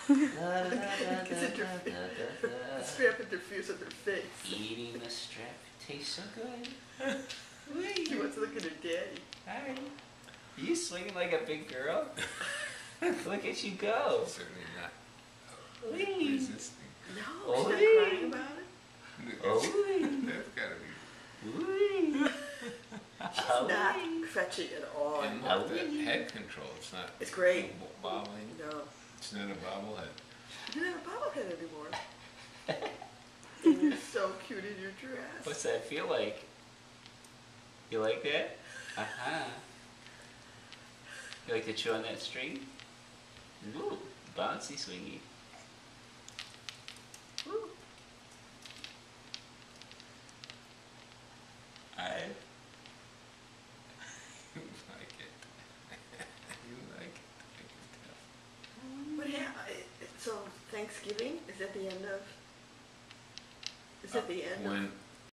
The strap interferes with her face. Eating the strap tastes so good. She wants to look at her daddy. Hi. Are you swinging like a big girl? Look at you go. Certainly not Wee. resisting. No, Oh, she's not wee. crying about it. Oh. That's gotta be. Wee. She's not fetching at all. And look, that head control, it's not It's great. bobbling. No. It's not a bobblehead. You don't have a bobblehead anymore. And you're so cute in your dress. What's that feel like? You like that? Uh-huh. You like to chew on that string? Ooh, bouncy swingy. Ooh. I You like it. You like it. I can tell. What so Thanksgiving is at the end of. Is at the end When of.